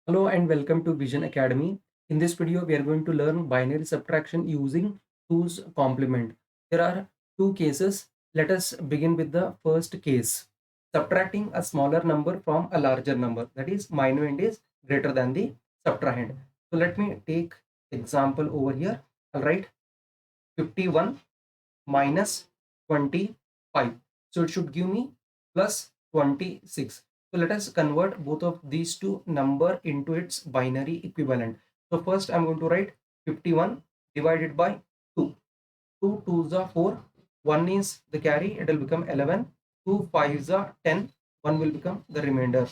Hello and welcome to Vision Academy. In this video, we are going to learn binary subtraction using 2's complement. There are two cases. Let us begin with the first case. Subtracting a smaller number from a larger number. That is, minuend is greater than the subtrahend. So let me take example over here. I'll write 51 minus 25. So it should give me plus 26. So let us convert both of these two number into its binary equivalent. So first I'm going to write 51 divided by 2. 2 2s are 4. 1 is the carry, it will become 11. 2 5s are 10. 1 will become the remainder.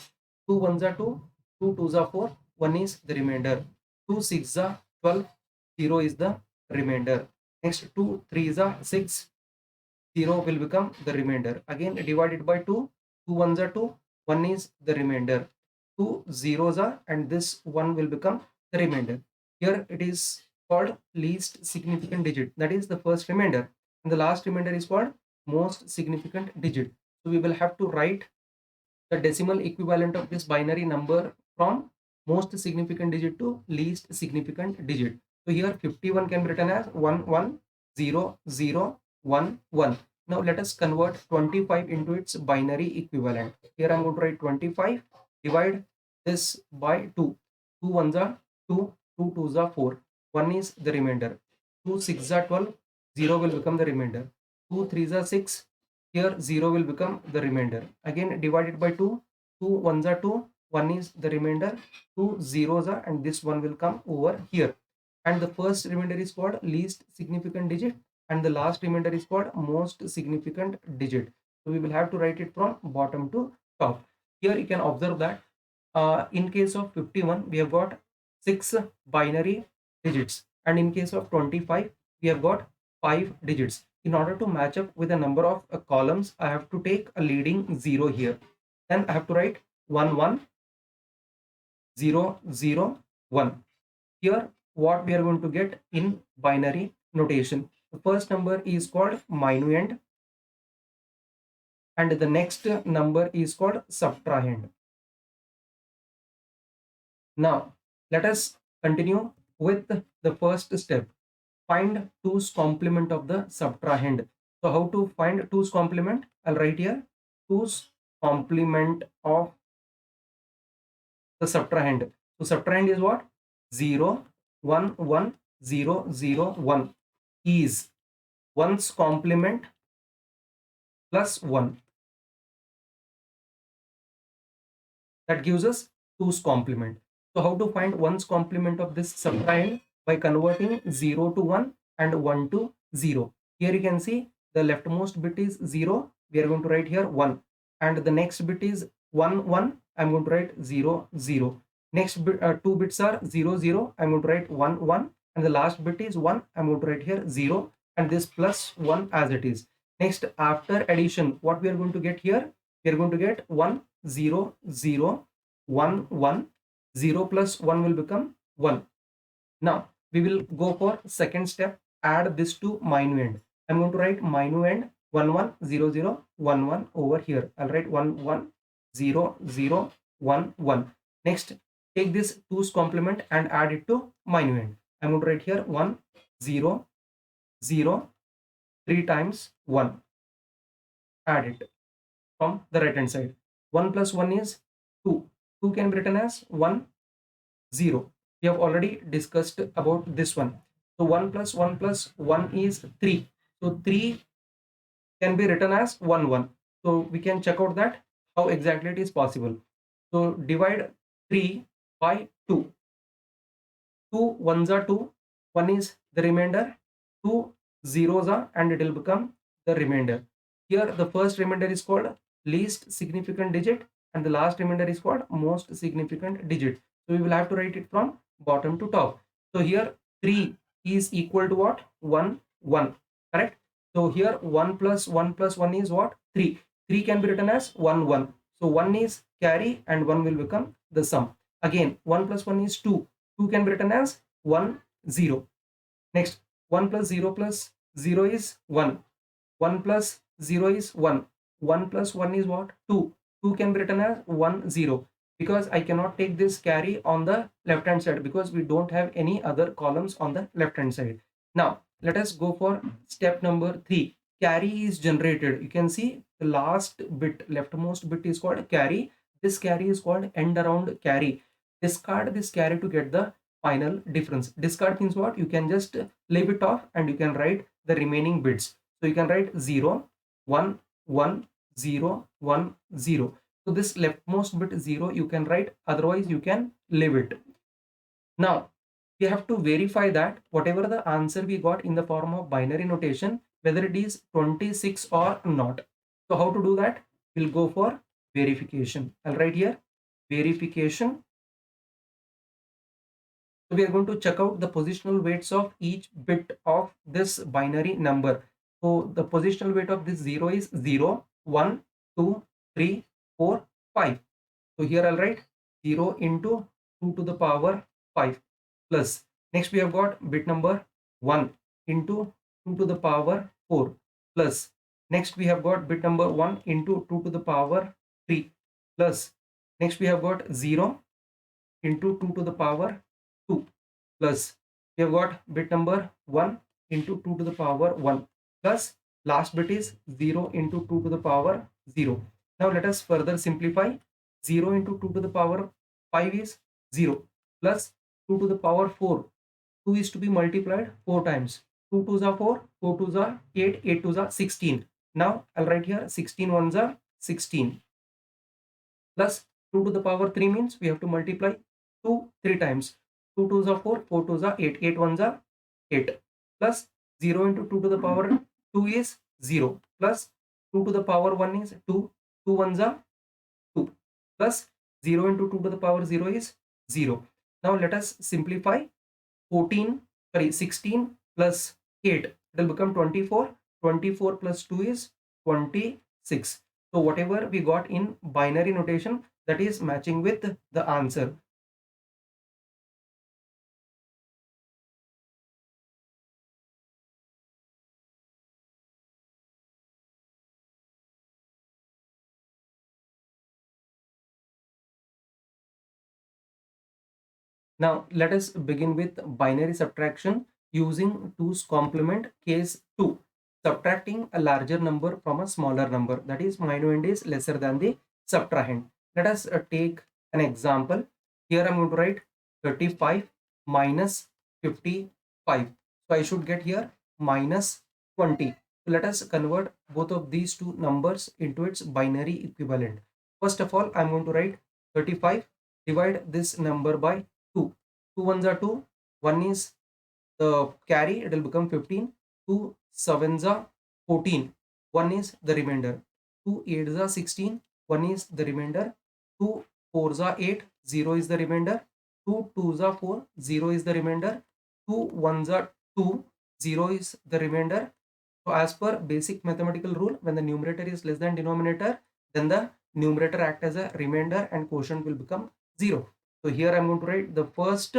2 1s are 2. 2 2s are 4. 1 is the remainder. 2 6s are 12. 0 is the remainder. Next 2 3s are 6. 0 will become the remainder. Again divided by 2. 2 ones are 2. 1 is the remainder. 2 zeros are and this 1 will become the remainder. Here it is called least significant digit. That is the first remainder. And the last remainder is called most significant digit. So we will have to write the decimal equivalent of this binary number from most significant digit to least significant digit. So here 51 can be written as 1 1 0 0 1 1. Now let us convert 25 into its binary equivalent. Here I'm going to write 25, divide this by 2. 2 ones are 2, 2 twos are 4. 1 is the remainder. 2 6 are 12, 0 will become the remainder. 2 3s are 6, here 0 will become the remainder. Again divided by 2. 2 ones are 2. 1 is the remainder. 2 zeros are and this one will come over here. And the first remainder is called least significant digit and the last remainder is called most significant digit. So we will have to write it from bottom to top. Here you can observe that in case of 51 we have got 6 binary digits and in case of 25 we have got 5 digits. In order to match up with the number of columns, I have to take a leading 0 here. Then I have to write 1 1 0 0 1. Here what we are going to get in binary notation. The first number is called minuend and the next number is called subtrahend. Now let us continue with the first step. Find 2's complement of the subtrahend. So how to find 2's complement? I'll write here 2's complement of the subtrahend. So subtrahend is what? 0 1 1 0 0 1 is 1's complement plus 1. That gives us 2's complement. So how to find 1's complement of this subtrahend? By converting 0 to 1 and 1 to 0. Here you can see the leftmost bit is 0. We are going to write here 1. And the next bit is 1 1. I'm going to write 0 0. Next bit, 2 bits are 0 0. I'm going to write 1 1. And the last bit is 1. I'm going to write here 0. And this plus 1 as it is. Next, after addition, what we are going to get here? We are going to get 1 0 0 1 1. 0 plus 1 will become 1. Now we will go for second step. Add this to minuend. I'm going to write minuend 1 1 0 0 1 1 over here. I'll write 1 1 0 0 1 1. Next, take this 2's complement and add it to minuend. I'm going to write here 1 0 0 3 times 1. Add it from the right hand side. 1 plus 1 is 2. 2 can be written as 1 0. We have already discussed about this one. So 1 plus 1 plus 1 is 3. So 3 can be written as 1 1. So we can check out that how exactly it is possible. So divide 3 by 2. 2 ones are 2. 1 is the remainder. 2 zeros are and it will become the remainder. Here the first remainder is called least significant digit and the last remainder is called most significant digit. So we will have to write it from bottom to top. So here 3 is equal to what? 1 1. Correct? So here 1 plus 1 plus 1 is what? 3. 3 can be written as 1 1. So 1 is carry and 1 will become the sum. Again 1 plus 1 is 2. 2 can be written as 1 0. Next 1 plus 0 is 1. 1 plus 0 is 1. 1 plus 1 is what? 2. 2 can be written as 1 0. because I cannot take this carry on the left hand side because we don't have any other columns on the left hand side. Now let us go for step number 3. Carry is generated. You can see the last bit, leftmost bit is called carry. This carry is called end around carry. Discard this carry to get the final difference. Discard means what? You can just leave it off and you can write the remaining bits. So you can write 0, 1, 1, 0, 1, 0. So this leftmost bit 0 you can write, otherwise you can leave it. Now we have to verify that whatever the answer we got in the form of binary notation, whether it is 26 or not. So how to do that? We'll go for verification. I'll write here verification. So we are going to check out the positional weights of each bit of this binary number. So the positional weight of this 0 is 0, 1, 2, 3, 4, 5. So here I'll write 0 into 2 to the power 5 plus. Next we have got bit number 1 into 2 to the power 4 plus. Next we have got bit number 1 into 2 to the power 3 plus. Next we have got 0 into 2 to the power 2 plus. We have got bit number 1 into 2 to the power 1 plus. Last bit is 0 into 2 to the power 0. Now let us further simplify. 0 into 2 to the power 5 is 0 plus 2 to the power 4. 2 is to be multiplied 4 times. 2 2s are 4, 4 2s are 8, 8 2s are 16. Now I'll write here 16 1s are 16 plus 2 to the power 3 means we have to multiply 2 3 times. 2 2s are 4, 4 2s are 8, 8 1s are 8 plus 0 into 2 to the power 2 is 0 plus 2 to the power 1 is 2, 2 1s are 2 plus 0 into 2 to the power 0 is 0. Now let us simplify. 16 plus 8, it will become 24. 24 plus 2 is 26. So whatever we got in binary notation, that is matching with the answer. Now let us begin with binary subtraction using 2's complement. Case 2, subtracting a larger number from a smaller number, that is minuend is lesser than the subtrahend. Let us take an example. Here I'm going to write 35 minus 55. So I should get here minus 20. So let us convert both of these two numbers into its binary equivalent. First of all, I'm going to write 35, divide this number by 2. 2 ones are 2, 1 is the carry, it will become 15. 2 sevens are 14, 1 is the remainder. 2 eights are 16, 1 is the remainder. 2 fours are 8, 0 is the remainder. 2 twos are 4, 0 is the remainder. 2 ones are 2, 0 is the remainder. So as per basic mathematical rule, when the numerator is less than denominator, then the numerator act as a remainder and quotient will become 0. So here I'm going to write the first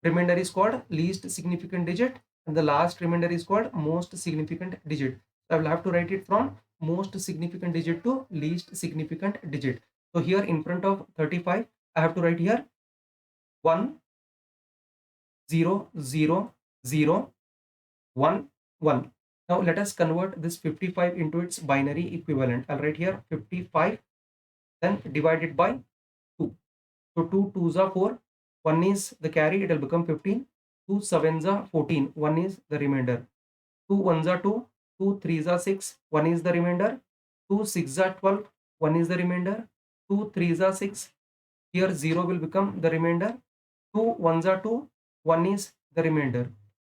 remainder is called least significant digit and the last remainder is called most significant digit. So I will have to write it from most significant digit to least significant digit. So here in front of 35, I have to write here 1, 0, 0, 0, 1, 1. Now let us convert this 55 into its binary equivalent. I'll write here 55, then divided by 2. So 2 twos are 4, 1 is the carry, it will become 15. 2 sevens are 14, 1 is the remainder. 2 ones are 2, 2 threes are 6, 1 is the remainder. 2 sixes are 12, 1 is the remainder. 2 threes are 6, here 0 will become the remainder. 2 ones are 2, 1 is the remainder.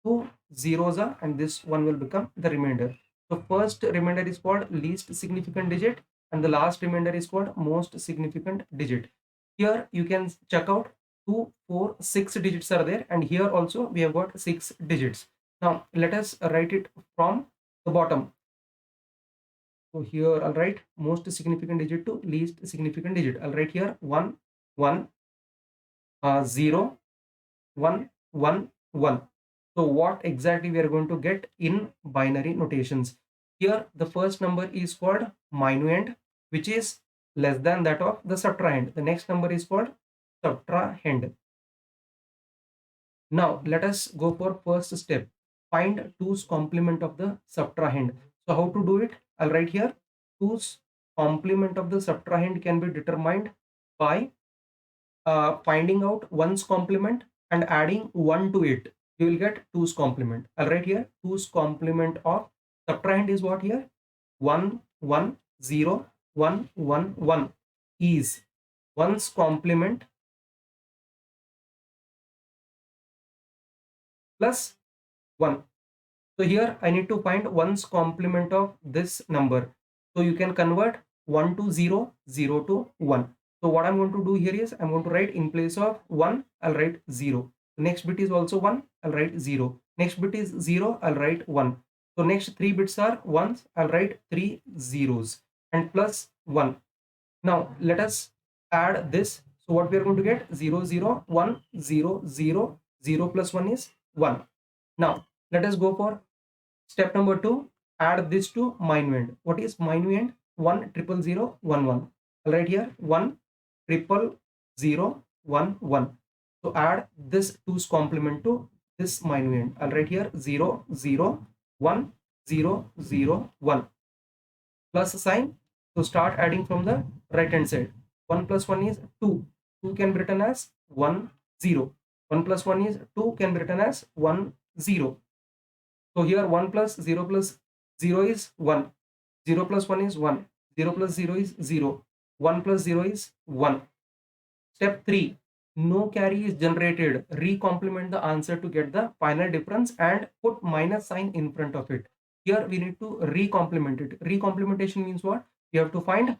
2 zeros are, and this one will become the remainder. So first remainder is called least significant digit and the last remainder is called most significant digit. Here you can check out 2, 4, 6 digits are there, and here also we have got 6 digits. Now let us write it from the bottom. So here I'll write most significant digit to least significant digit. I'll write here 1, 1, 0, 1, 1, 1. So what exactly we are going to get in binary notations? Here the first number is called minuend, which is less than that of the subtrahend. The next number is called subtrahend. Now let us go for first step. Find 2's complement of the subtrahend. So how to do it? I'll write here. 2's complement of the subtrahend can be determined by finding out 1's complement and adding 1 to it. You will get 2's complement. I'll write here 2's complement of subtrahend is what here? 1 1 0 1 1 1 is 1's complement plus 1. So here I need to find 1's complement of this number. So you can convert 1 to 0, 0 to 1. So what I'm going to do here is I'm going to write in place of 1, I'll write 0. The next bit is also 1, I'll write 0. Next bit is 0, I'll write 1. So next 3 bits are 1s, I'll write 3 zeros and plus 1. Now let us add this. So what we are going to get? 0 0 1 0 0 0 plus 1 is 1. Now let us go for step number 2. Add this to minuend. What is minuend? 1 triple 0 1 1. I'll write here 1 triple 0 1 1. So add this 2's complement to this minuend. I'll write here 0 0 1 0 0 1 plus sign. So start adding from the right hand side. 1 plus 1 is 2. 2 can be written as 1 0. 1 plus 1 is 2 can be written as 1 0. So here 1 plus 0 plus 0 is 1. 0 plus 1 is 1. 0 plus 0 is 0. 1 plus 0 is 1. Step 3. No carry is generated. Recomplement the answer to get the final difference and put minus sign in front of it. Here we need to recomplement it. Recomplementation means what? You have to find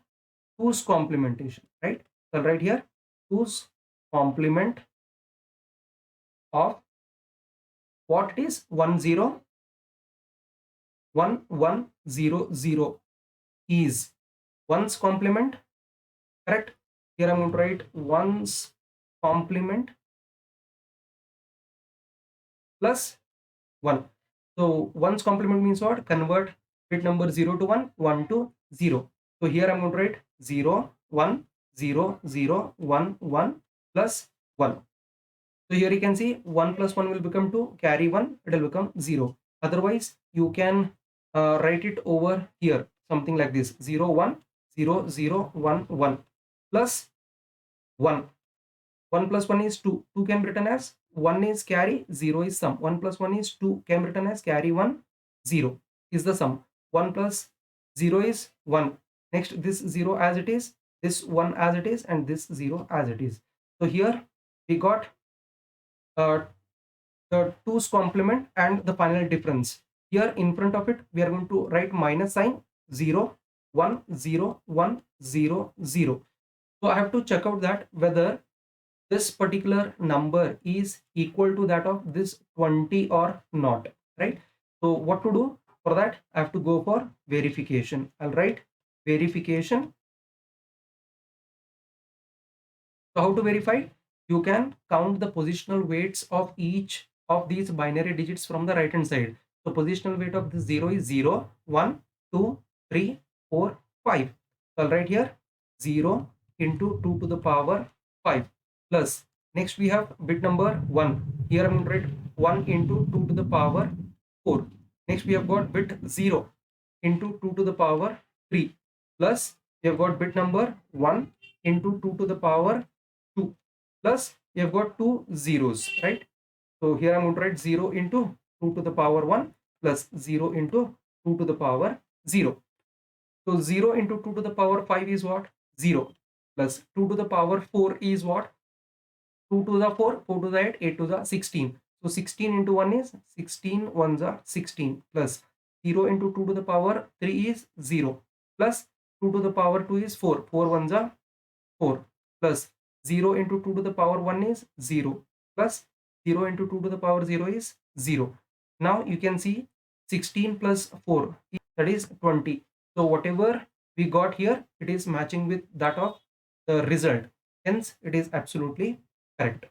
2's complementation, right? So right here 2's complement of what it is 1 0 1 1 0 0 is 1's complement, correct? Here I'm going to write 1's complement plus 1. So 1's complement means what? Convert bit number 0 to 1, 1 to 0. So here I'm going to write 0 1 0 0 1 1 plus 1. So here you can see 1 plus 1 will become 2, carry 1, it will become 0. Otherwise you can write it over here something like this: 0 1 0 0 1 1 plus 1. 1 plus 1 is 2. 2 can be written as 1 is carry, 0 is sum. 1 plus 1 is 2 can be written as carry 1, 0 is the sum. 1 plus 0 is 1. Next this 0 as it is, this 1 as it is, and this 0 as it is. So here we got the 2's complement and the final difference. Here in front of it we are going to write minus sign: 0 1 0 1 0 0. So I have to check out that whether this particular number is equal to that of this 20 or not, right? So what to do for that? I have to go for verification. I'll write verification. So how to verify? You can count the positional weights of each of these binary digits from the right hand side. So positional weight of this 0 is 0 1 2 3 4 5. So I'll write here 0 into 2 to the power 5 plus, next we have bit number 1. Here I'm going to write 1 into 2 to the power 4. Next we have got bit 0 into 2 to the power 3 plus we have got bit number 1 into 2 to the power 2 plus we have got 2 zeros, right? So here I'm going to write 0 into 2 to the power 1 plus 0 into 2 to the power 0. So 0 into 2 to the power 5 is what? 0 plus 2 to the power 4 is what? 2 to the 4, 4 to the 8, 8 to the 16. So 16 into 1 is 16 ones are 16 plus 0 into 2 to the power 3 is 0 plus 2 to the power 2 is 4, 4 ones are 4 plus 0 into 2 to the power 1 is 0 plus 0 into 2 to the power 0 is 0. Now you can see 16 plus 4, that is 20. So whatever we got here, it is matching with that of the result. Hence, it is absolutely correct.